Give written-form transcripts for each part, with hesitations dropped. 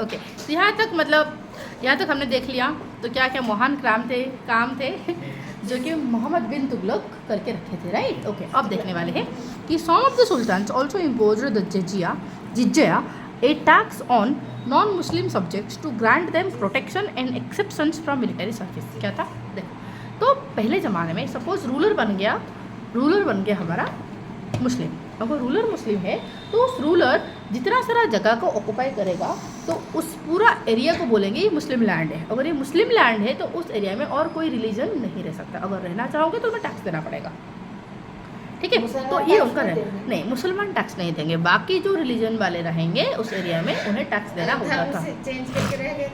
Okay, तो यहाँ तक हमने देख लिया। तो क्या क्या महान काम थे जो कि मोहम्मद बिन तुगलक करके रखे थे, राइट। ओके, अब देखने वाले हैं कि some of the sultans also imposed the jizya a tax on non Muslim subjects to grant them protection and exceptions from military service. क्या था देखो, तो पहले ज़माने में सपोज रूलर बन गया हमारा मुस्लिम। अगर रूलर मुस्लिम है तो उस रूलर जितना सारा जगह को ऑक्यूपाई करेगा तो उस पूरा एरिया को बोलेंगे ये मुस्लिम लैंड है। अगर ये मुस्लिम लैंड है तो उस एरिया में और कोई रिलीजन नहीं रह सकता। अगर रहना चाहोगे तो तुम्हें टैक्स देना पड़ेगा, ठीक है। तो ये उनका नहीं, मुसलमान टैक्स नहीं देंगे, बाकी जो रिलीजन वाले रहेंगे उस एरिया में उन्हें टैक्स देना होता था। चेंज करके रह गए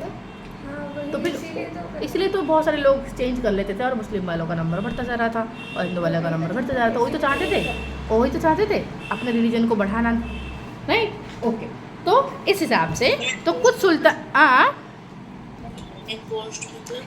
तो फिर इसलिए तो बहुत सारे लोग चेंज कर लेते थे और मुस्लिम वालों का नंबर बढ़ता जा रहा था और हिंदू वालों का नंबर बढ़ता जा रहा था। वही तो चाहते थे अपने रिलीजन को बढ़ाना, राइट। ओके, तो इस हिसाब से तो कुछ सुल्तान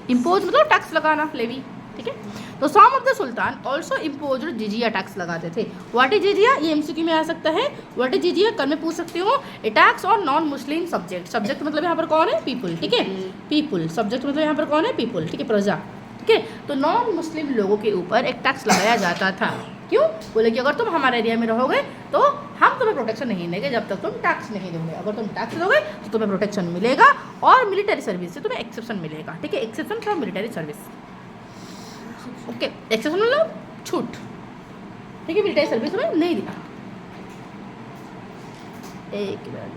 इम्पोज मतलब टैक्स लगाना, लेवी, ठीक है। तो some of the sultan also impose jizya tax लगाते थे। व्हाट इज जिजिया, ये एमसीक्यू में आ सकता है। व्हाट इज जिजिया कल मैं पूछ सकती हूँ। A tax on non Muslim subject मतलब यहाँ पर कौन है, पीपुल, ठीक है। पीपुल सब्जेक्ट मतलब यहाँ पर कौन है, पीपुल, ठीक है, प्रजा, ठीक है। तो नॉन मुस्लिम लोगों के ऊपर एक टैक्स लगाया जाता था। क्यों, बोले कि अगर तुम हमारे एरिया में रहोगे तो हम तुम्हें प्रोटेक्शन नहीं देंगे जब तक तुम टैक्स नहीं दोगे। अगर तुम टैक्स दोगे तो तुम्हें प्रोटेक्शन मिलेगा और मिलिट्री सर्विस से तुम्हें एक्सेप्शन मिलेगा, ठीक है। Exception from military service, okay. Exception मतलब छूट, ठीक है। मिलिट्री सर्विस में नहीं दिया। एक मिनट,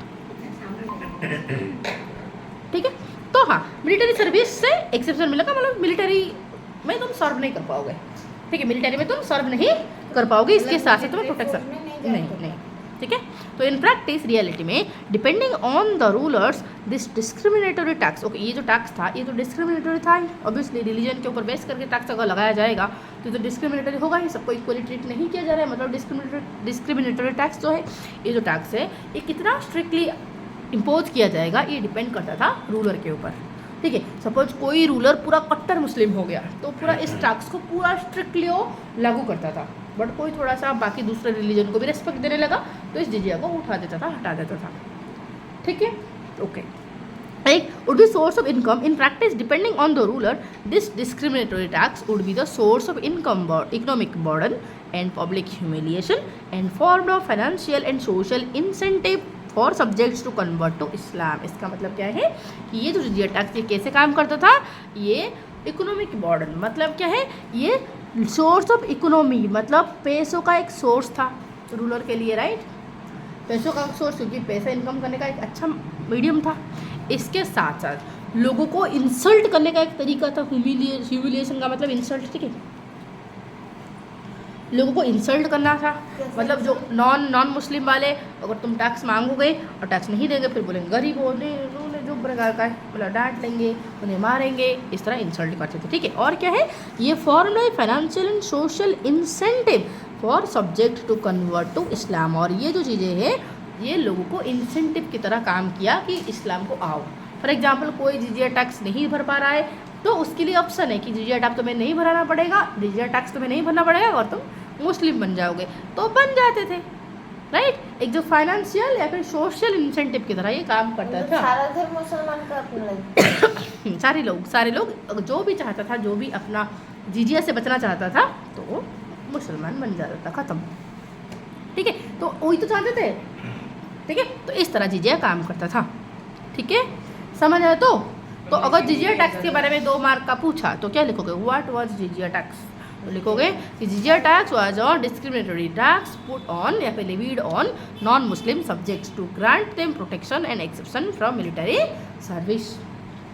ठीक है। तो हाँ, मिलिट्री सर्विस से एक्सेप्शन मिलेगा, मतलब मिलिट्री में तुम सर्व नहीं कर पाओगे, ठीक है। मिलिट्री में तुम सर्व नहीं कर पाओगे, इसके साथ ही तुम्हें प्रोटेक्शन नहीं, ठीक है। तो इन प्रैक्टिस रियलिटी में depending on the rulers this discriminatory tax, okay, ये जो टैक्स था ये तो डिस्क्रिमिनेटरी था ही। ऑब्वियसली रिलीजन के ऊपर बेस करके टैक्स अगर लगाया जाएगा तो ये तो डिस्क्रिमिनेटरी होगा ही, सबको इक्वली ट्रीट नहीं किया जा रहा है। मतलब डिस्क्रिमिनेटरी टैक्स जो है, ये जो टैक्स है ये कितना स्ट्रिक्टली इम्पोज किया जाएगा ये डिपेंड करता था रूलर के ऊपर, ठीक है। सपोज कोई रूलर पूरा कट्टर मुस्लिम हो गया तो पूरा इस टैक्स को पूरा स्ट्रिक्टली वो लागू करता था। बट कोई थोड़ा सा बाकी दूसरे रिलीजन को भी रेस्पेक्ट देने लगा तो इस जिजिया को उठा देता था, हटा देता था, ठीक है। ओके, एक would be source of income in practice depending on the ruler. This discriminatory tax would be the source of economic burden and public humiliation and formed of financial and social incentive for subjects to convert to Islam. इसका मतलब क्या है कि ये जो जिजिया tax ये कैसे काम करता था, ये इकोनॉमिक बर्डन मतलब क्या है, ये सोर्स ऑफ इकोनॉमी मतलब पैसों का एक सोर्स था रूलर के लिए, राइट। पैसों का सोर्स, क्योंकि पैसा इनकम करने का एक अच्छा मीडियम था। इसके साथ साथ लोगों को इंसल्ट करने का एक तरीका था, ह्यूमिलिएशन का मतलब इंसल्ट, ठीक है। लोगों को इंसल्ट करना था, मतलब जो नॉन मुस्लिम वाले अगर तुम टैक्स मांगोगे और टैक्स नहीं देंगे फिर बोलेंगे गरीब हो, जो प्रकार का है, मतलब डांट लेंगे, उन्हें मारेंगे, इस तरह इंसल्ट करते थे, ठीक है। और क्या है, ये फॉर्म है financial and social incentive for subject to convert to Islam. और ये जो चीज़ें हैं ये लोगों को इंसेंटिव की तरह काम किया कि इस्लाम को आओ। फॉर एग्जाम्पल कोई जिजिया टैक्स नहीं भर पा रहा है तो उसके लिए ऑप्शन है कि जिजिया टैक्स तुम्हें नहीं भराना पड़ेगा, जिजिया टैक्स तुम्हें नहीं भरना पड़ेगा और तुम मुस्लिम बन जाओगे, तो बन जाते थे, राइट। एक जो फाइनेंशियल या फिर सोशल इंसेंटिव की तरह ये काम करता था। सारा धर्म मुसलमान का अपना सारे लोग जो भी चाहता था, जो भी अपना जिजिया से बचना चाहता था तो वो मुसलमान बन जाता था, खत्म, ठीक है। तो वही तो चाहते थे, ठीक है। तो इस तरह जिजिया काम करता था, ठीक है, समझ आया। तो अगर जिजिया टैक्स के बारे में 2 मार्क का पूछा तो क्या लिखोगे, व्हाट वाज जिजिया टैक्स, तो लिखोगे कि jizya tax was on discriminatory tax put on या फिर levied on non Muslim subjects to grant them protection and exception from military service.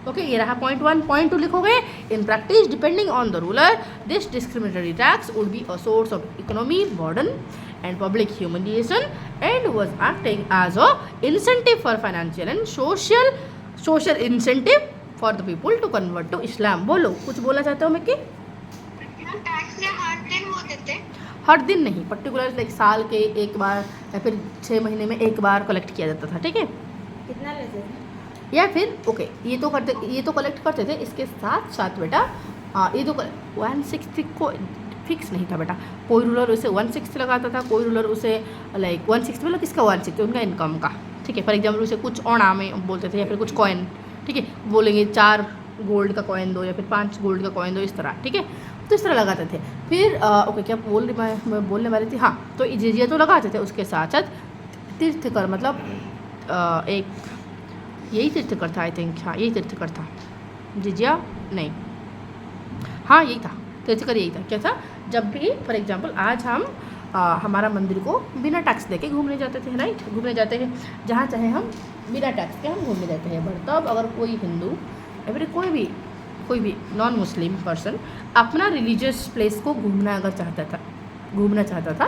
Okay, ये रहा पॉइंट 1। पॉइंट 2 लिखोगे, in practice depending on the ruler this discriminatory tax would be a source of economy burden and public humiliation and was acting as a incentive for financial and social incentive for the people to convert to Islam। बोलो, कुछ बोला चाहते हो मैं कि tax हर दिन वो देते? हर दिन नहीं, पर्टिकुलर लाइक साल के एक बार या फिर 6 महीने में एक बार कलेक्ट किया जाता था, ठीक है। कितना लेते थे? या फिर ओके, ये तो कलेक्ट करते थे। इसके साथ साथ बेटा ये तो 1/6 को फिक्स नहीं था बेटा, कोई रूलर उसे 1/6 लगाता था, कोई रूलर उसे लाइक 1/6 मतलब किसका 1/6 उनका इनकम का, ठीक है। फॉर एग्जाम्पल उसे कुछ औना में बोलते थे या फिर कुछ कॉइन, ठीक है, बोलेंगे 4 गोल्ड का कॉइन दो या फिर 5 गोल्ड का कॉइन दो, इस तरह, ठीक है। तो इस तरह लगाते थे। फिर ओके, क्या मैं बोलने वाली थी, हाँ, तो जिजिया तो लगाते थे, उसके साथ साथ तीर्थकर मतलब एक यही तीर्थकर था, आई थिंक, हाँ यही तीर्थकर था, जिजिया नहीं, हाँ यही था, तीर्थकर यही था। क्या था, जब भी फॉर एग्जांपल आज हम हमारा मंदिर को बिना टैक्स देके घूमने जाते थे, राइट, घूमने जाते हैं जहाँ चाहे हम बिना टैक्स के हम घूमने जाते हैं। बट तब अगर कोई हिंदू या फिर कोई भी नॉन मुस्लिम पर्सन अपना रिलीजियस प्लेस को घूमना चाहता था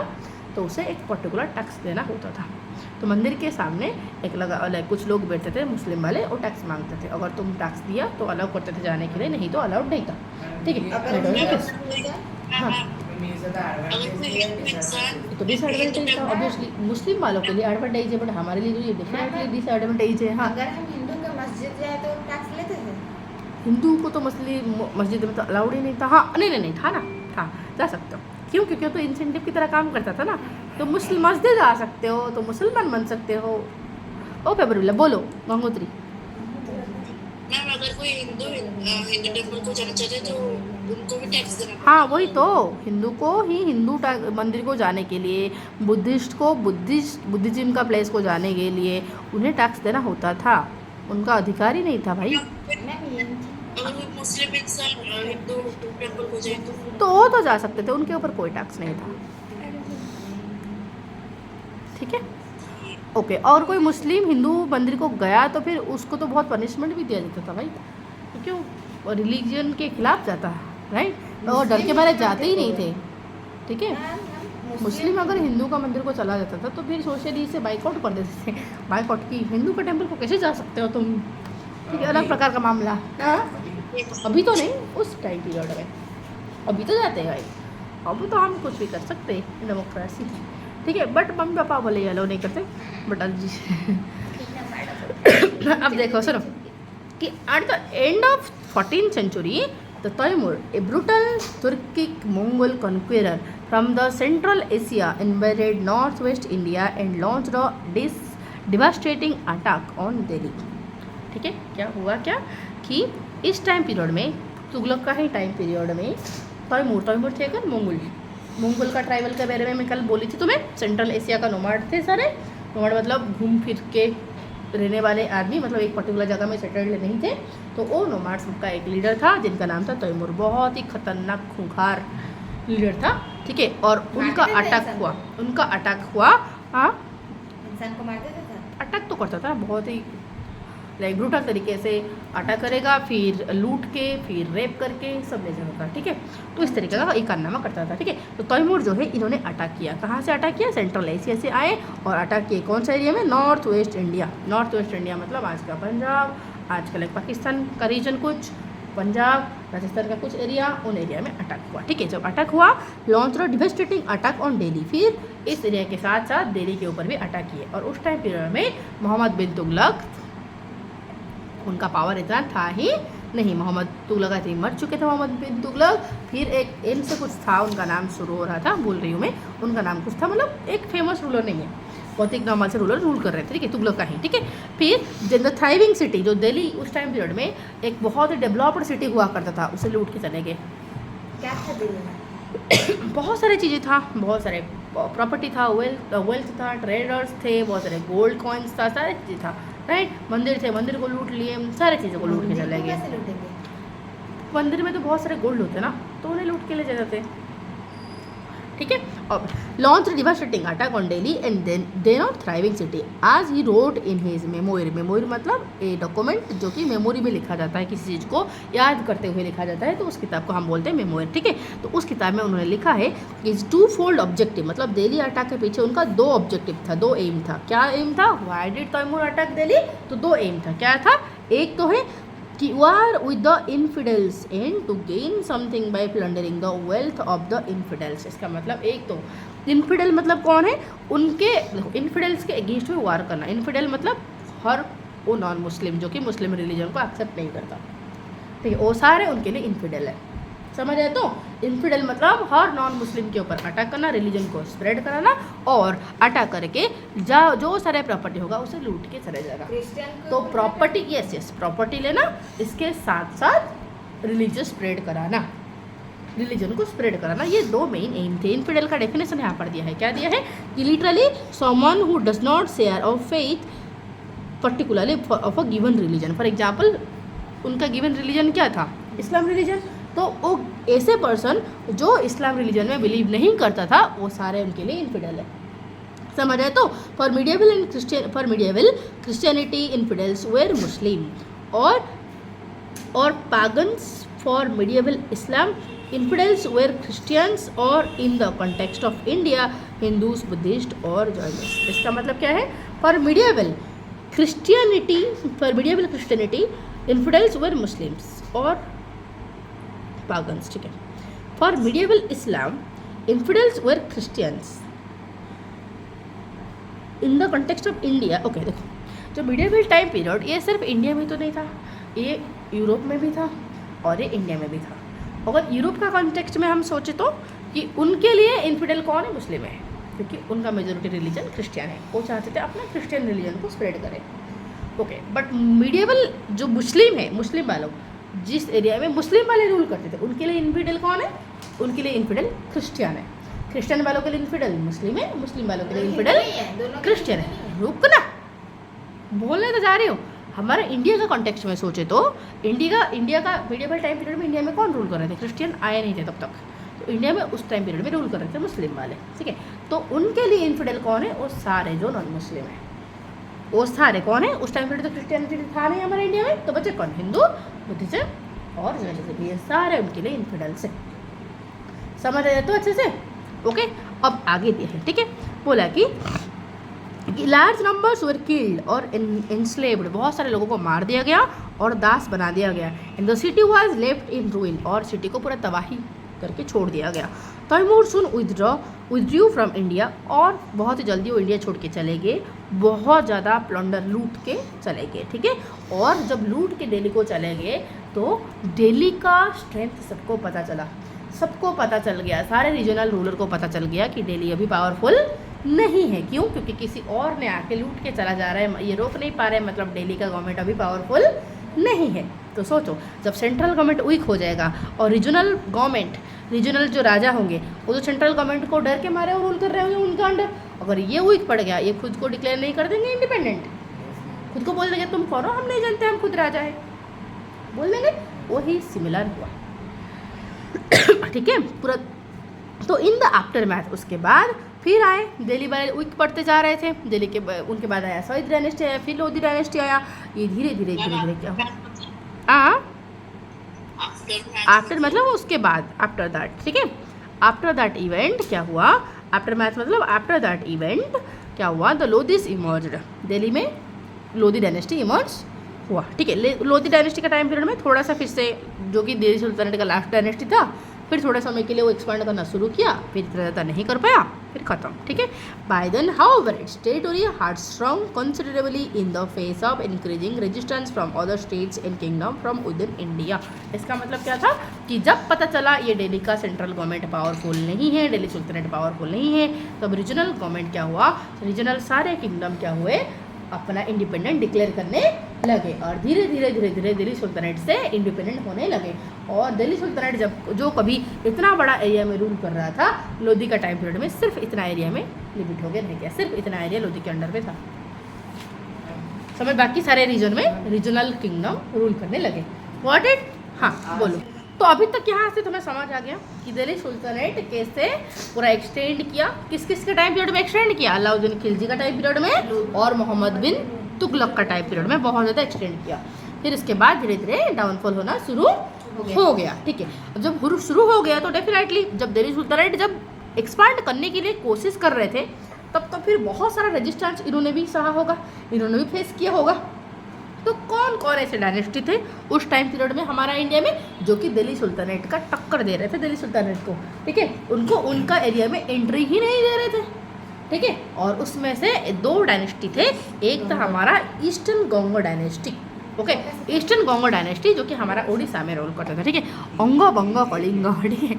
तो उसे एक पर्टिकुलर टैक्स देना होता था। तो मंदिर के सामने एक कुछ लोग बैठते थे मुस्लिम वाले और टैक्स मांगते थे। अगर तुम टैक्स दिया तो अलाउ करते थे जाने के लिए, नहीं तो अलाउड नहीं था, ठीक है। हाँ, तो डिसएडवांटेज था ऑब्वियसली मुस्लिम वालों के लिए एडवांटेज है, बट हमारे लिए तो ये डेफिनेटली डिसएडवांटेज है। हाँ, अगर हम हिंदू का मस्जिद जाए तो टैक्स लेते थे? हिंदू को तो मस्जिद में तो अलाउड ही नहीं था। हाँ, नहीं था ना, था, जा सकते हो। क्यों? क्योंकि तो इंसेंटिव की तरह काम करता था ना। तो मुस्लिम मस्जिद आ सकते हो, तो मुसलमान बन सकते हो। ओके बरुला, बोलो गंगोत्री। मैम अगर कोई हिंदू टेम्पल को जाना चाहते तो उनको भी टैक्स देना पड़ता है। हाँ वही तो, हिंदू को ही मंदिर को जाने के लिए, बुद्धिस्ट को बुद्धिज्म का प्लेस को जाने के लिए उन्हें टैक्स देना होता था, उनका अधिकार ही नहीं था भाई। अगर कोई मुस्लिम इंसान हिंदू टेम्पल को जाए तो वो तो जा सकते थे, उनके ऊपर कोई टैक्स नहीं था, ठीक है। ओके, और कोई मुस्लिम हिंदू मंदिर को गया तो फिर उसको तो बहुत पनिशमेंट भी दिया जाता था भाई, क्योंकि वो रिलीजन के खिलाफ जाता है, राइट, और डर के मारे जाते ही नहीं थे, ठीक है। मुस्लिम अगर हिंदू का मंदिर को चला जाता था तो फिर सोशली से बाइकआउट कर देते थे। बाइकआउट की, हिंदू का टेम्पल को कैसे जा सकते हो तुम, ठीक है, अलग प्रकार का मामला। अभी तो नहीं, उस टाइम पीरियड में, अभी तो जाते हैं भाई, अब तो हम कुछ भी कर सकते हैं, डेमोक्रेसी, ठीक है। बट मम्मी पापा बोले अलाउ नहीं करते, बट अब देखो सुनो कि at the end of 14th century the Taimur, a brutal Turkic Mongol conqueror from the Central Asia, invaded northwest India and launched a devastating attack on Delhi, ठीक है। क्या हुआ कि इस टाइम पीरियड में, तुगलक का ही टाइम पीरियड में, तैमूर थे क्या, मंगोल का ट्राइबल के बारे में मैं कल बोली थी तुम्हें। सेंट्रल एशिया का नोमाड थे सारे, नोमाड मतलब घूम फिर के रहने वाले आदमी, मतलब एक पर्टिकुलर जगह में सेटल्ड नहीं थे। तो वो नोमाड्स का एक लीडर था जिनका नाम था तैमूर, बहुत ही खतरनाक खूंखार लीडर था, ठीक है। और उनका अटैक हुआ, हाँ, इंसान को मार देता था, अटैक तो करता था, बहुत ही लाइक ब्रूटल तरीके से अटैक करेगा, फिर लूट के, फिर रेप करके सब ले जाता था, ठीक है। तो इस तरीके का एक कारनामा करता था, ठीक है। तो तैमूर जो है, इन्होंने अटैक किया, कहाँ से अटैक किया, सेंट्रल एशिया से आए और अटैक किए कौन सा एरिया में, नॉर्थ वेस्ट इंडिया मतलब आज का पंजाब, आज का लाइक पाकिस्तान का रीजन, कुछ पंजाब, राजस्थान का कुछ एरिया, उन एरिया में अटैक हुआ, ठीक है। जब अटैक हुआ, launch the devastating attack on Delhi, फिर इस एरिया के साथ साथ दिल्ली के ऊपर भी अटैक किए। और उस टाइम पीरियड में मोहम्मद बिन तुगलक, उनका पावर इतना था ही नहीं, मोहम्मद तुगलक आई मर चुके थे, मोहम्मद बिन तुगलक। फिर एक एम से कुछ था, उनका नाम शुरू हो रहा था, भूल रही हूँ मैं, उनका नाम कुछ था, मतलब एक फेमस रूलर नहीं है, बहुत एक नॉर्मल से रूलर रूल कर रहे थे, ठीक है, तुगलक का ही, ठीक है। फिर द थ्राइविंग सिटी, जो दिल्ली उस टाइम पीरियड में एक बहुत ही डेवलप्ड सिटी हुआ करता था, उसे लूट के चले गए। क्या था दिल्ली में? बहुत सारी चीज़ें था, बहुत सारे प्रॉपर्टी था, वेल्थ था, ट्रेडर्स थे, बहुत सारे गोल्ड कॉइन्स था, सारी चीज़ें था, राइट। मंदिर थे, मंदिर को लूट लिए, सारी चीज़ों को लूट के चले गए। कैसे लूटेंगे? मंदिर में तो बहुत सारे गोल्ड होते ना, तो उन्हें लूट के ले जाते, ठीक है। अब launch devastating attack on Delhi and then of thriving city आज ही रोड इन हिज मेमोरी मतलब ए डॉक्यूमेंट जो कि मेमोरी में लिखा जाता है, किसी चीज़ को याद करते हुए लिखा जाता है, तो उस किताब को हम बोलते हैं मेमोरी, ठीक है। तो उस किताब में उन्होंने लिखा है कि टू फोल्ड ऑब्जेक्टिव, मतलब दिल्ली अटैक के पीछे उनका 2 ऑब्जेक्टिव था, 2 एम था। क्या एम था, why did Timur attack Delhi, तो 2 एम था। क्या था, एक तो है कि war with the infidels and to gain something by plundering the wealth of the infidels. इसका मतलब एक तो इन्फिडेल मतलब कौन है, उनके इन्फिडेल्स के अगेंस्ट में वार करना। इन्फिडेल मतलब हर वो नॉन मुस्लिम जो कि मुस्लिम रिलीजन को एक्सेप्ट नहीं करता, ठीक है, वो सारे उनके लिए इन्फिडेल है, समझ आए? तो इन्फिडेल मतलब हर नॉन मुस्लिम के ऊपर अटैक करना, रिलीजन को स्प्रेड कराना और अटैक करके जो सारे प्रॉपर्टी होगा उसे लूट के चले जाएगा। क्रिश्चियन तो प्रॉपर्टी, यस प्रॉपर्टी लेना, इसके साथ साथ रिलीजन स्प्रेड कराना, रिलीजन को स्प्रेड कराना, ये दो मेन एम थे। इन्फिडेल का डेफिनेशन यहाँ पर दिया है, क्या दिया है कि literally someone who does not share of faith particularly of a given religion. For example उनका गिवन रिलीजन क्या था? इस्लाम रिलीजन। तो वो ऐसे पर्सन जो इस्लाम रिलीजन में बिलीव नहीं करता था वो सारे उनके लिए इन्फिडेल है। समझ आए? तो for medieval Christianity infidels were Muslim और pagans for medieval Islam infidels were Christians और in the context of India Hindus Buddhist और जॉइनिस्ट। इसका मतलब क्या है? For medieval Christianity infidels were Muslims और पागन्स, ठीक है। For medieval Islam infidels were Christians in the context of India. Okay, देखो जो मिडिएवल टाइम पीरियड ये सिर्फ इंडिया में तो नहीं था, ये यूरोप में भी था और ये इंडिया में भी था। अगर यूरोप का कॉन्टेक्स्ट में हम सोचे तो कि उनके लिए इन्फिडेल कौन है? मुस्लिम है, क्योंकि उनका मेजोरिटी रिलीजन क्रिश्चियन है, वो चाहते थे अपना क्रिश्चियन रिलीजन को स्प्रेड करें। ओके, बट मिडिएवल जो मुस्लिम है, मुस्लिम वालों जिस एरिया में मुस्लिम वाले रूल करते थे उनके लिए इन्फिडेल कौन है? उनके लिए इन्फिडेल क्रिश्चियन है। क्रिश्चियन वालों के लिए इन्फिडेल मुस्लिम है, मुस्लिम वालों के लिए इन्फिडेल क्रिश्चियन है। रुक ना, बोलने तो जा रही हो। हमारे इंडिया का कॉन्टेक्स्ट में सोचे तो इंडिया का मिडिएवल टाइम पीरियड में इंडिया में कौन रूल कर रहे थे? क्रिश्चियन आए नहीं थे तब तक, तो इंडिया में उस टाइम पीरियड में रूल कर रहे थे मुस्लिम वाले, ठीक है। तो उनके लिए इन्फिडेल कौन है? वो सारे जो नॉन मुस्लिम है, वो सारे कौन है? उस टाइम पीरियड तो क्रिश्चियनिटी था नहीं हमारे इंडिया में, तो बच्चे कौन? हिंदू, बुद्धिज्म और जैनिज्म, ये सारे उनके लिए इन्फिडेल्स है। समझ आया तो अच्छे से? ओके, अब आगे दिया है, ठीक है। बोला कि लार्ज नंबर्स वर किल्ड और एनस्लेव्ड, बहुत सारे लोगों को मार दिया गया और दास बना दिया गया। And the city was left in रूइन, और सिटी को पूरा तबाही करके छोड़ दिया गया। तैमूर सुन विथड्रू फ्रॉम इंडिया, और बहुत ही जल्दी वो इंडिया छोड़ के चले गए, बहुत ज़्यादा प्लंडर लूट के चले गए, ठीक है। और जब लूट के दिल्ली को चले गए तो दिल्ली का स्ट्रेंथ सबको पता चला, सबको पता चल गया, सारे रीजनल रूलर को पता चल गया कि दिल्ली अभी पावरफुल नहीं है। क्यों? क्योंकि किसी और ने आके लूट के चला जा रहा है, ये रोक नहीं पा रहे, मतलब दिल्ली का गवर्नमेंट अभी पावरफुल नहीं है। तो सोचो, जब सेंट्रल गवर्नमेंट वीक हो जाएगा और रीजनल जो राजा होंगे वो तो सेंट्रल गवर्नमेंट को डर के मारे और रूल कर रहे होंगे उनका अंडर, अगर ये वीक पड़ गया, ये खुद को डिक्लेयर नहीं कर देंगे इंडिपेंडेंट, खुद को बोल देंगे तुम करो, हम नहीं जानते, हम खुद राजा है, बोल देंगे। वही सिमिलर हुआ, ठीक है पूरा। तो इन द आफ्टर मैथ उसके बाद फिर आए दिल्ली वाले वीक पढ़ते जा रहे थे, दिल्ली के उनके बाद आया सईद डायनेस्टी आया, फिर लोधी डायनेस्टी आया, ये धीरे धीरे क्या हुआ? आफ्टर मतलब उसके बाद, आफ्टर दैट, ठीक है। आफ्टर दैट इवेंट क्या हुआ? आफ्टर मैथ मतलब आफ्टर दैट इवेंट क्या हुआ? द लोधीज इमर्ज्ड, दिल्ली में लोधी डायनेस्टी इमर्ज हुआ, ठीक है। लोधी डायनेस्टी का टाइम पीरियड में थोड़ा सा फिर से, जो कि दिल्ली सुल्तानेट का लास्ट डायनेस्टी था, फिर थोड़े समय के लिए वो एक्सपांड करना शुरू किया, फिर इतना ज़्यादा नहीं कर पाया, फिर ख़त्म, ठीक है। By then however its territory had strong considerably in the face of increasing resistance from other states and kingdom from within India. इसका मतलब क्या था कि जब पता चला ये दिल्ली का सेंट्रल गवर्नमेंट पावरफुल नहीं है, दिल्ली सुल्तानेट पावरफुल नहीं है, तब रीजनल गवर्नमेंट क्या हुआ? रीजनल सारे किंगडम क्या हुए? अपना इंडिपेंडेंट डिक्लेयर करने लगे और धीरे धीरे दिल्ली सुल्तानेट से इंडिपेंडेंट होने लगे। और दिल्ली सुल्तानेट जब जो कभी इतना बड़ा एरिया में रूल कर रहा था, लोधी का टाइम पीरियड में सिर्फ इतना एरिया में लिमिट हो गया, रह गया, सिर्फ इतना एरिया लोधी के अंडर में था। समझ? बाकी सारे रीजन में रीजनल किंगडम रूल करने लगे। What it? हाँ बोलो। तो अभी तक यहाँ से तुम्हें समझ आ गया कि दिल्ली सुल्तानेट कैसे पूरा एक्सटेंड किया, किस किस के टाइम पीरियड में एक्सटेंड किया? अलाउद्दीन खिलजी का टाइम पीरियड में और मोहम्मद बिन तुगलक का टाइम पीरियड में बहुत ज़्यादा एक्सटेंड किया। फिर इसके बाद धीरे धीरे डाउनफॉल होना शुरू हो गया, ठीक है। जब शुरू हो गया तो डेफिनेटली जब दिल्ली सुल्तानेट जब एक्सपांड करने के लिए कोशिश कर रहे थे, तब तो फिर बहुत सारा रेजिस्टेंस इन्होंने भी सहा होगा, इन्होंने भी फेस किया होगा। तो कौन कौन ऐसे डायनेस्टी थे उस टाइम पीरियड में हमारा इंडिया में जो कि दिल्ली सुल्तानेट का टक्कर दे रहे थे दिल्ली सुल्तानेट को, ठीक है। उनको उनका एरिया में एंट्री ही नहीं दे रहे थे, ठीक है। और उसमें से दो डायनेस्टी थे, एक था हमारा eastern Ganga dynasty, okay, eastern Ganga dynasty जो कि हमारा उड़ीसा में रोल करता था, ठीक है। अंगो बंगो कलिंग, ठीक है।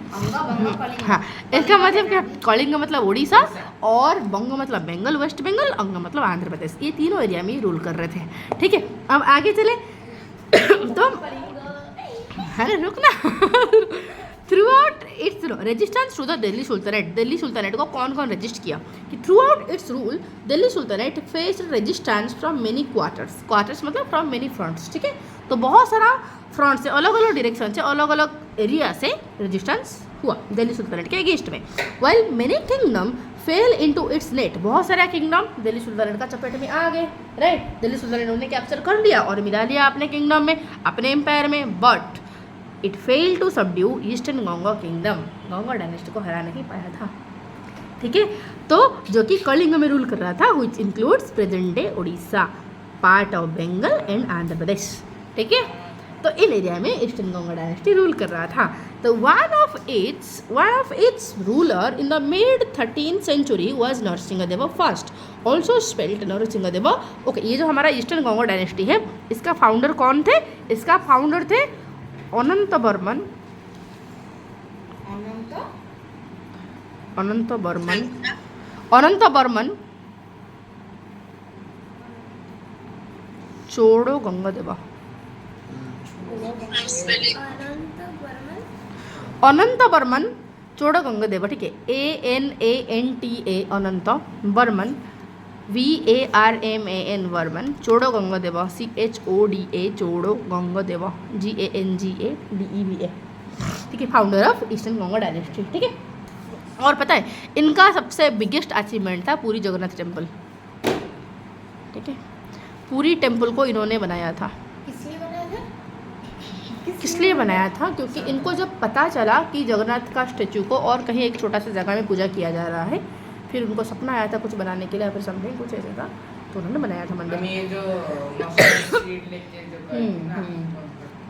हाँ, इसका मतलब क्या, कलिंग मतलब उड़ीसा और बंगो मतलब बंगाल, वेस्ट बंगाल, अंग मतलब आंध्र प्रदेश, ये तीनों एरिया में रूल कर रहे थे, ठीक है। अब आगे चले तो अरे रुकना throughout its resistance to the Delhi sultanate को कौन कौन रजिस्ट किया कि throughout its rule Delhi sultanate face resistance from many quarters मतलब फ्रॉम मेनी फ्रंट्स, ठीक है। तो बहुत सारा फ्रंट से, अलग अलग डायरेक्शन से, अलग अलग एरिया से रेजिस्टेंस हुआ दिल्ली सुल्तानेट के अगेंस्ट में। While many kingdom fail into its net, बहुत सारा किंगडम दिल्ली सुल्तानेट का चपेट में आ गए, राइट। दिल्ली सुल्तानेट ने कैप्चर कर लिया और मिला लिया अपने किंगडम में, अपने एम्पायर में, but it failed to subdue eastern Ganga kingdom, Ganga dynasty को हरा नहीं पाया था, ठीक है। तो जो कि कलिंग में रूल कर रहा था, which includes present day Orissa, part of Bengal and Andhra Pradesh, ठीक है। तो इन एरिया में ईस्टर्न गोंगो डायनेस्टी रूल कर रहा था। तो one of its ruler in the mid 13th century was Narasimhadeva first, also spelled Narasimhadeva. Okay, ये जो हमारा ईस्टर्न गोंगो डायनेस्टी है, इसका फाउंडर कौन थे? इसका फाउंडर थे अनंत बर्मन चोड़ो गंगादेवा। अनंत बर्मन चोड़ो गंगादेवा, ठीक है। ANANTA अनंत Burman, VARMAN Varman, चोड़ो गंगादेवा CHODA चोड़ो गंगादेवा GANGADEVA, ठीक है, founder of eastern Ganga dynasty, ठीक है। और पता है इनका सबसे बिगेस्ट अचीवमेंट था पूरी जगन्नाथ टेम्पल, ठीक है। पूरी टेम्पल को इन्होंने बनाया था। किस लिए बनाया था? क्योंकि इनको जब पता चला कि जगन्नाथ का स्टेचू को और कहीं एक छोटा सा जगह में पूजा किया जा रहा है, फिर उनको सपना आया था कुछ बनाने के लिए, फिर समथिंग कुछ ऐसा था, तो उन्होंने बनाया था मंदिर।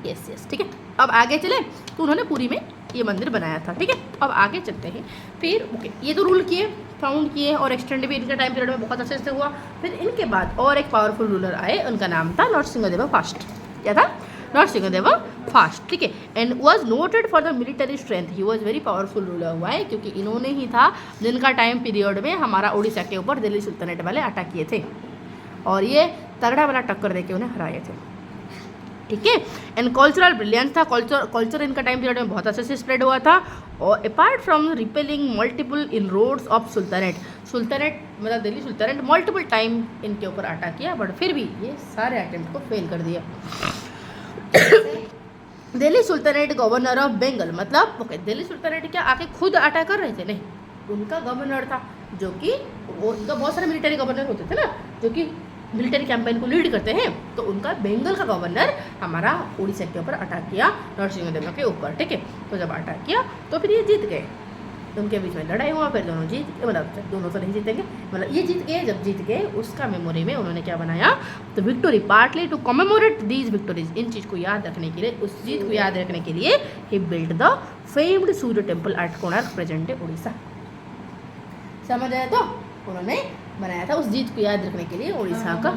यस, ठीक है। अब आगे चले तो उन्होंने पूरी में ये मंदिर बनाया था, ठीक है। अब आगे चलते हैं फिर। ओके, ये तो रूल किए, फाउंड किए और एक्सटेंड भी इनके टाइम पीरियड में बहुत अच्छे से हुआ। फिर इनके बाद और एक पावरफुल रूलर आए, उनका नाम था नरसिंहदेव फर्स्ट। क्या था? नरसिंहदेव फर्स्ट, ठीक है। And was noted for the military strength, he was very powerful ruler. हुआ है क्योंकि इन्होंने ही था जिनका टाइम पीरियड में हमारा उड़ीसा के ऊपर दिल्ली सुल्तानेट वाले अटैक किए थे और ये तगड़ा वाला टक्कर देके उन्हें हराए थे, ठीक है। एंड कल्चरल ब्रिलियंस था, कल्चर इनका टाइम पीरियड में बहुत अच्छे से स्प्रेड हुआ था। और apart from repelling multiple inroads of sultanate मतलब दिल्ली सुल्तानेट मल्टीपल टाइम इनके ऊपर अटैक किया, बट फिर भी ये सारे अटेम्प्ट को फेल कर दिया। Delhi sultanate governor of Bengal, मतलब ओके, दिल्ली सुल्तानेट क्या आके खुद अटैक कर रहे थे? नहीं, उनका गवर्नर था, जो कि उनका बहुत सारे मिलिट्री गवर्नर होते थे ना, जो कि मिलिट्री कैंपेन को लीड करते हैं। तो उनका बंगाल का गवर्नर हमारा उड़ीसा के ऊपर अटैक किया, नरसिंहदेव के ऊपर, ठीक है। तो जब अटैक किया तो फिर ये जीत गए, उनके बीच में लड़ाई हुआ, फिर दोनों जीत, मतलब दोनों तो नहीं जीतेंगे, मतलब ये जीत गए। जब जीत गए उसका मेमोरी में उन्होंने क्या बनाया? तो victory, partly to commemorate these victories, इन चीज़ को याद रखने के लिए, उस जीत को याद रखने के लिए he build the famed Surya temple at Konark present day Orissa. समझ आया? तो उन्होंने बनाया था उस जीत को याद रखने के लिए उड़ीसा का।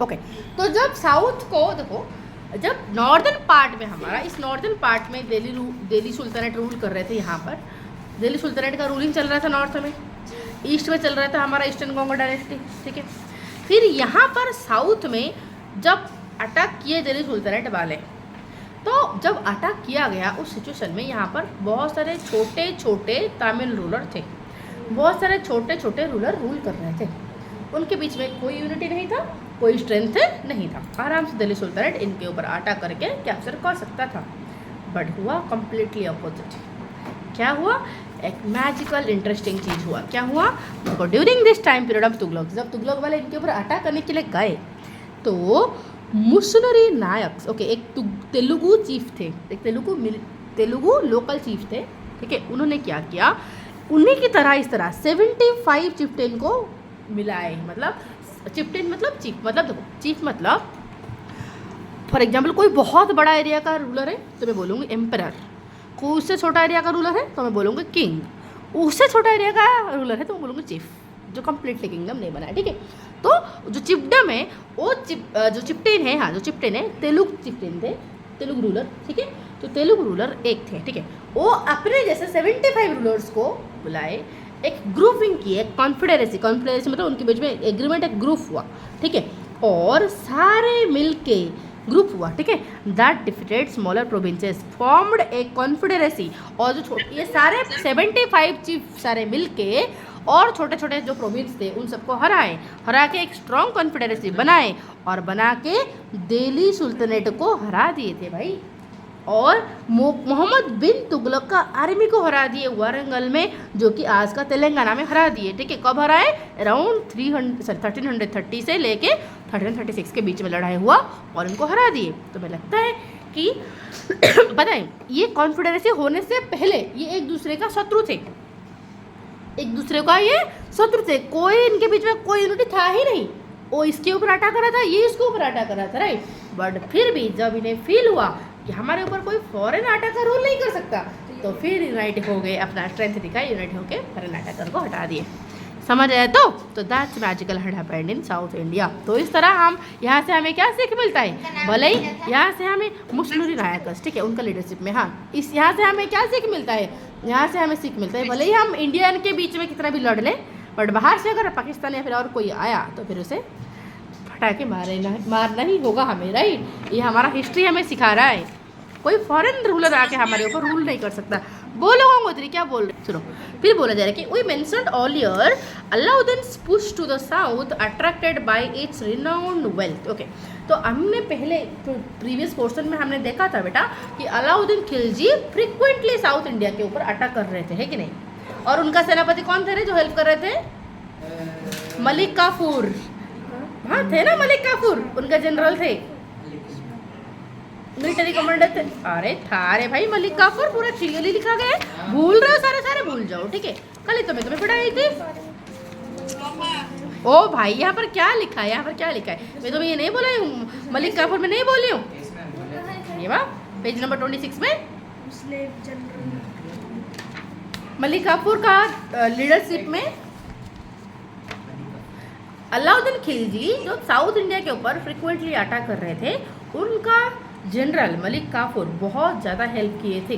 ओके, तो जब साउथ को देखो, जब नॉर्दर्न पार्ट में हमारा, इस नॉर्दर्न पार्ट में दिल्ली सुल्तानेट रूल कर रहे थे। यहाँ पर दिल्ली सुल्तानेट का रूलिंग चल रहा था नॉर्थ में, ईस्ट में चल रहा था हमारा ईस्टर्न गोंगो डायनेस्टी, ठीक है। फिर यहाँ पर साउथ में जब अटैक किए दिल्ली सुल्तानेट वाले, तो जब अटैक किया गया उस सिचुएशन में यहाँ पर बहुत सारे छोटे छोटे तमिल रूलर थे, बहुत सारे छोटे छोटे रूलर रूल कर रहे थे। उनके बीच में कोई यूनिटी नहीं था, कोई स्ट्रेंथ नहीं था। आराम से दिल्ली सुल्तानेट इनके ऊपर अटैक करके कैप्चर कर सकता था, बट हुआ कंप्लीटली अपोजिट। क्या हुआ? एक मैजिकल इंटरेस्टिंग चीज़ हुआ। क्या हुआ? देखो, during this time period of Tughlaq, जब तुगलक वाले इनके ऊपर अटैक करने के लिए गए तो मुसनरी नायक, ओके, एक तेलुगु चीफ थे, एक तेलुगु लोकल चीफ थे, ठीक है। उन्होंने क्या किया? उन्हीं की तरह इस तरह 75 चिफ्टेन को मिलाए, मतलब चिफ्टेन मतलब चीफ, मतलब देखो चीफ मतलब फॉर एग्जाम्पल कोई बहुत बड़ा एरिया का रूलर है तो मैं बोलूँगी एम्परर, कोई उससे छोटा एरिया का रूलर है तो मैं बोलूँगी किंग, उससे छोटा एरिया का रूलर है तो मैं बोलूँगी चीफ। जो कम्प्लीटली किंगडम नहीं बना है, ठीक है। तो जो चिपडम है वो जो चिप्टेन है, हाँ जो चिप्टेन है तेलुगु चिप्टेन थे, तेलुगु रूलर, ठीक है। तो तेलुगु रूलर एक थे, ठीक है। वो अपने जैसे 75 रूलर्स को बुलाए, एक ग्रुपिंग की, एक कॉन्फेडरेसी, कॉन्फेडरेसी मतलब उनके बीच में एग्रीमेंट, एक ग्रुप हुआ, ठीक है। और सारे मिलके ग्रुप हुआ, ठीक है। That defeated smaller provinces formed A confederacy. और जो ये सारे 75 चीफ सारे मिलके और छोटे छोटे जो प्रोविंस थे उन सबको हरा के एक स्ट्रॉन्ग कॉन्फेडरेसी बनाए, और बना के दिल्ली सुल्तानेट को हरा दिए थे भाई। और मोहम्मद बिन तुगलक का आर्मी को हरा दिए वारंगल में, जो कि आज का तेलंगाना में हरा दिए, ठीक है। कब हराए? अराउंड 1330 से लेके 1336 के बीच में लड़ाई हुआ और उनको हरा दिए। तो मुझे लगता है कि बताएं, ये कॉन्फेडरेसी होने से पहले ये एक दूसरे का शत्रु थे, एक दूसरे का ये शत्रु थे, कोई इनके बीच में कोई यूनिटी था ही नहीं। वो इसके ऊपर अटैक कर रहा था, ये इसके ऊपर अटैक कर रहा था, राइट। बट फिर भी जब इन्हें फील हुआ कि हमारे ऊपर कोई फॉरेन अटैकर रूल नहीं कर सकता, तो फिर यूनाइट हो गए, अपना स्ट्रेंथ दिखाई, यूनाइट होके फॉरेन अटैकर को हटा दिए। समझ आया? तो that's magical had happened in south India. तो इस तरह हम यहाँ से हमें क्या सीख मिलता है? भले ही यहाँ से हमें मुस्लिम नायकस, ठीक है, उनका लीडरशिप में, हाँ, इस यहाँ से हमें क्या सीख मिलता है? यहाँ से हमें सीख मिलता है भले ही हम इंडियन के बीच में कितना भी लड़ लें, बट बाहर से अगर पाकिस्तान या फिर और कोई आया तो फिर उसे फटाके मारना ही होगा हमें, राइट। ये हमारा हिस्ट्री हमें सिखा रहा है। कोई फॉरेन रूलर आके हमारे ऊपर रूल नहीं कर सकता। बोलो गंगोत्री क्या बोल रहे? सुनो, फिर बोला जा रहा है कि we mentioned earlier Alauddin's push to the south attracted by its renowned wealth. Okay, तो हमने पहले प्रीवियस पोर्शन में हमने देखा था बेटा कि Alauddin Khilji frequently south India के ऊपर अटैक कर रहे थे, है कि नहीं? और उनका सेनापति कौन थे जो हेल्प कर रहे थे? मलिक काफूर, हाँ थे ना, मलिक काफूर उनका जनरल थे, मिलिट्री कमांडर थे। अरे था रे भाई, मलिक काफूर पूरा क्लियरली लिखा गया है, भूल रहे हो सारे भूल जाओ, ठीक है। कल ही तो मैं तुम्हें पढ़ाई थी। ओ भाई, यहाँ पर क्या लिखा है? यहाँ पर क्या लिखा है? मैं तुम्हें ये नहीं बोला हूँ, मलिक काफूर में नहीं बोली हूँ। ये वाह, पेज नंबर 26 में मलिक काफूर का लीडरशिप में अलाउद्दीन खिलजी जो साउथ इंडिया के ऊपर फ्रिक्वेंटली अटैक कर रहे थे, उनका जनरल मलिक काफूर बहुत ज़्यादा हेल्प किए थे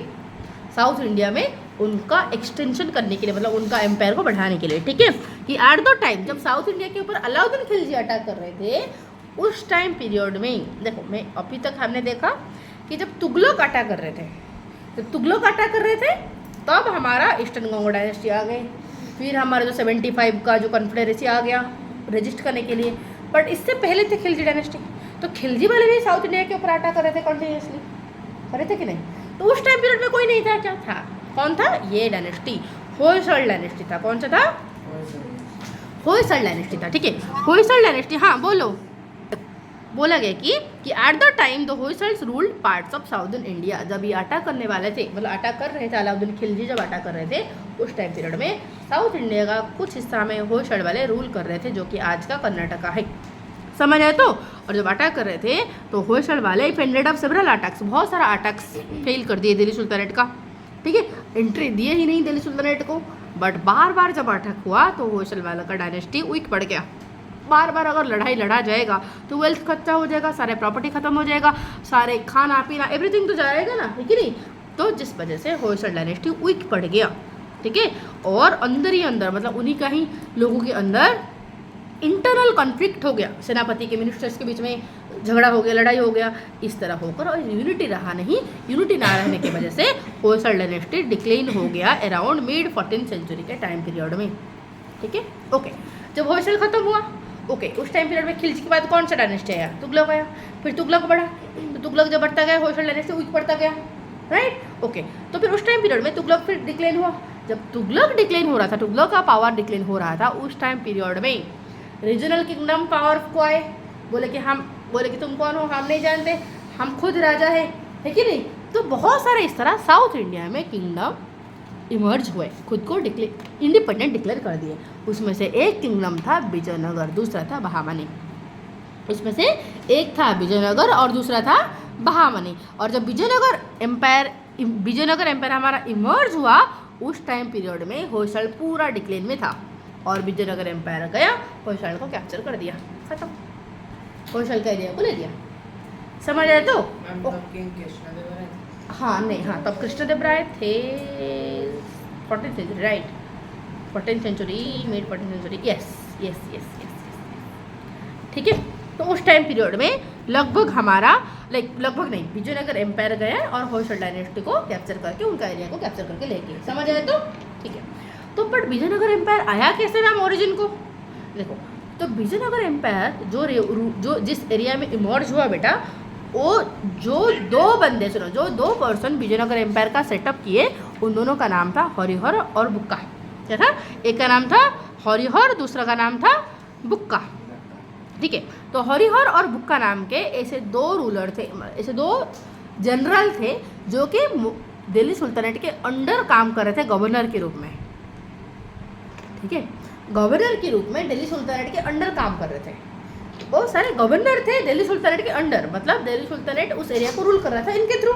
साउथ इंडिया में उनका एक्सटेंशन करने के लिए, मतलब उनका एम्पायर को बढ़ाने के लिए, ठीक है। कि एट द टाइम जब साउथ इंडिया के ऊपर अलाउद्दीन खिलजी अटैक कर रहे थे, उस टाइम पीरियड में देखो, मैं अभी तक हमने देखा कि जब तुगलक अटैक कर रहे थे, जब तुगलक अटैक कर रहे थे तब हमारा ईस्टर्न गंगो डायनेस्टी आ गए, फिर हमारा जो 75 का जो कॉन्फेडरेसी आ गया रजिस्ट करने के लिए। बट इससे पहले थे खिलजी डायनेस्टी, तो खिलजी वाले भी साउथ इंडिया के ऊपर अटैक कर रहे थे कंटिन्यूसली, कर रहे थे कि नहीं? तो उस टाइम पीरियड में कोई नहीं था, क्या था? कौन था? ये डायनेस्टी, होयसल डायनेस्टी था। कौन सा था? होयसल डायनेस्टी था, ठीक है, होयसल डायनेस्टी। हाँ बोलो, बोला गया कि at the time the Hoysalas ruled parts of southern India. जब ये अटैक करने वाले थे, मतलब अटैक कर रहे थे, अलाउद्दीन खिलजी जब अटैक कर रहे थे, उस टाइम पीरियड में साउथ इंडिया का कुछ हिस्सा में होयसल वाले रूल कर रहे थे, जो कि आज का कर्नाटका है। समझ आए? तो और जब अटैक कर रहे थे तो होयसल वाले फेंडेड ऑफ सेवरल अटैक्स, बहुत सारा अटैक्स फेल कर दिए दिल्ली सुल्तानेट का, ठीक है, एंट्री दिए ही नहीं दिल्ली सुल्तानेट को। बट बार बार जब अटैक हुआ तो होयसल वाला का डायनेस्टी वीक पड़ गया। बार बार अगर लड़ाई लड़ा जाएगा तो वेल्थ खत्म हो जाएगा, सारे प्रॉपर्टी खत्म हो जाएगा, सारे खाना पीना एवरीथिंग तो जाएगा ना, है कि नहीं? तो जिस वजह से होयसल डायनेस्टी वीक पड़ गया, ठीक है। और अंदर ही अंदर, मतलब उन्हीं का ही लोगों के अंदर इंटरनल कॉन्फ्लिक्ट हो गया, सेनापति के मिनिस्टर्स के बीच में झगड़ा हो गया, लड़ाई हो गया, इस तरह होकर और यूनिटी रहा नहीं। यूनिटी ना रहने की वजह से होयसल डायनेस्टी डिक्लाइन हो गया अराउंड मिड 14th सेंचुरी के टाइम पीरियड में, ठीक है। ओके, जब होयसल खत्म हुआ, ओके, उस टाइम पीरियड में खिलजी के बाद कौन सा डायनेस्टी आया? तुगलक आया। फिर तुगलक बढ़ा, तो तुगलक जब बढ़ता गया होयसल डायनेस्टी वीक पड़ता गया, राइट। ओके, तो फिर उस टाइम पीरियड में तुगलक फिर डिक्लाइन हुआ। जब तुगलक डिक्लाइन हो रहा था, तुगलक का पावर डिक्लाइन हो रहा था, उस टाइम पीरियड में रीजनल किंगडम पावर को आए, बोले कि तुम कौन हो, हम नहीं जानते, हम खुद राजा है कि नहीं? तो बहुत सारे इस तरह साउथ इंडिया में किंगडम इमर्ज हुए, खुद को इंडिपेंडेंट डिक्लेयर कर दिए। उसमें से एक किंगडम था विजयनगर, दूसरा था बहामनी। उसमें से एक था विजयनगर और दूसरा था बहामनी। और जब विजयनगर एम्पायर हमारा इमर्ज हुआ, उस टाइम पीरियड में होयसल पूरा डिक्लाइन में था, और विजयनगर एम्पायर गया, होयसला को कैप्चर कर दिया, खत्म, होयसला का एरिया को ले लिया। समझ आए तो? हाँ नहीं, हाँ तब कृष्णदेव राय थे 14th century, right, 14th century, mid 14th century, yes yes yes yes, ठीक है। तो उस टाइम पीरियड में लगभग हमारा लगभग नहीं, विजयनगर एम्पायर गया और होयसला डायनेस्टी को कैप्चर करके उनका एरिया को कैप्चर करके लेके, समझ आए तो? ठीक है। तो बट विजयनगर एम्पायर आया कैसे मैम ओरिजिन को? देखो, तो विजयनगर एम्पायर जो जिस एरिया में इमर्ज हुआ बेटा, वो जो दो बंदे सुनो, जो दो पर्सन विजयनगर एम्पायर का सेटअप किए, उन दोनों का नाम था हरिहर और बुक्का। क्या था? एक का नाम था हरिहर, दूसरा का नाम था बुक्का, ठीक है। तो हरिहर और बुक्का नाम के ऐसे दो रूलर थे, ऐसे दो जनरल थे जो कि दिल्ली सुल्तानेट के अंडर काम कर रहे थे गवर्नर के रूप में, ठीक है। गवर्नर के रूप में दिल्ली सुल्तानेट के अंडर काम कर रहे थे, वो सारे गवर्नर थे दिल्ली सुल्तानेट के अंडर, मतलब दिल्ली सुल्तानेट उस एरिया को रूल कर रहा था इनके through,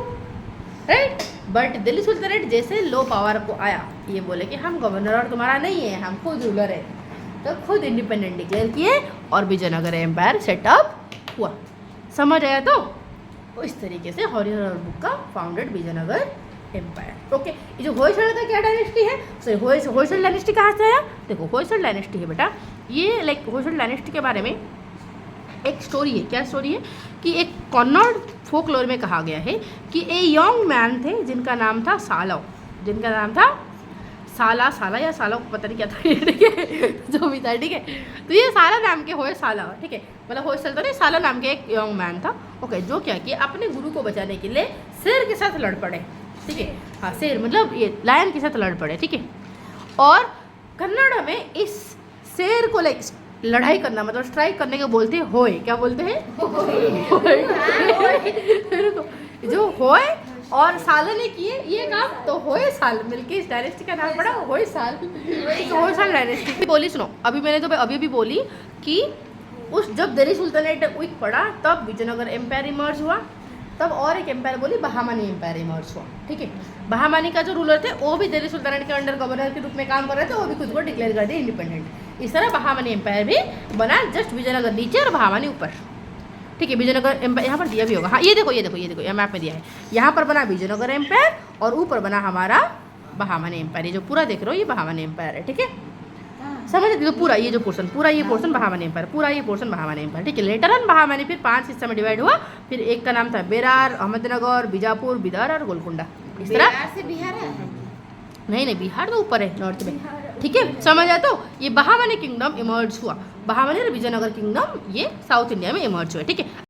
right. But Delhi sultanate जैसे लो पावर को आया, ये बोले कि हम गवर्नर और तुम्हारा नहीं है, हम खुद रूलर है, तो खुद इंडिपेंडेंट डिक्लेयर किए और विजयनगर एम्पायर सेटअप हुआ। समझ आया तो? इस तरीके से हरिहर और बुक्का फाउंडेड विजयनगर एम्पायर। ओके, ये जो होयसला का क्या डायनेस्टी है, सो होयसला डायनेस्टी कहाँ से आया? देखो, होयसला डायनेस्टी है बेटा, ये होयसला डायनेस्टी के बारे में एक स्टोरी है। क्या स्टोरी है? कि एक कन्नड़ फोकलोर में कहा गया है कि ए यंग मैन थे जिनका नाम था सालव, जिनका नाम था साला या सालव, पता नहीं क्या था, ठीक है, जो भी था, ठीक है। तो ये साला नाम के होयसला, ठीक है, मतलब होयसला तो नहीं, साला नाम के एक यंग मैन था, ओके, जो क्या किया, अपने गुरु को बचाने के लिए शेर के साथ लड़ पड़े, ठीक है। हाँ, शेर मतलब ये लायन के साथ लड़ पड़े, ठीक है। और कन्नड़ में इस शेर को लड़ाई करना मतलब स्ट्राइक करने को बोलते हैं होय। क्या बोलते हैं? जो होय और साल ने किए ये काम, तो होय साल मिलके इस डायनेस्टी का नाम पड़ा होय साल। तो होय साल डायनेस्टी बोली, सुनो, अभी मैंने तो अभी भी बोली कि उस जब दिल्ली सुल्तानेट वीक पड़ा तब विजयनगर एम्पायर इमर्ज हुआ, तब और एक एम्पायर बोली बहामनी एम्पायर इमर्ज हुआ, ठीक है। बहामनी का जो रूलर थे वो भी दिल्ली सुल्तानेट के अंडर गवर्नर के रूप में काम कर रहे थे, वो भी खुद को डिक्लेयर कर दिए इंडिपेंडेंट। इस तरह बहामनी एम्पायर भी बना, जस्ट विजयनगर नीचे और बहामनी ऊपर, ठीक है। विजयनगर एम्पायर यहाँ पर दिया भी होगा, हाँ ये देखो ये मैप में दिया है, यहाँ पर बना विजयनगर एम्पायर और ऊपर बना हमारा बहामनी एम्पायर। ये जो पूरा देख रहे हो ये बहामनी एम्पायर है, ठीक है, समझ लो। पूरा ये जो पोर्शन, पूरा ये पोर्शन बहामनी एम्पायर, पूरा ये पोर्शन बहामनी एम्पायर, ठीक है। लेटर ऑन बहामनी फिर 5 हिस्सा में डिवाइड हुआ, फिर एक का नाम था बेरार, अहमदनगर, बीजापुर, बिदर और गोलकुंडा। इस तरह बिहार से बिहार है? नहीं, बिहार तो ऊपर है नॉर्थ में, ठीक है। समझ आया तो? ये बहामनी किंगडम इमर्ज हुआ, बहामनी और विजयनगर किंगडम ये साउथ इंडिया में इमर्ज हुआ, ठीक है।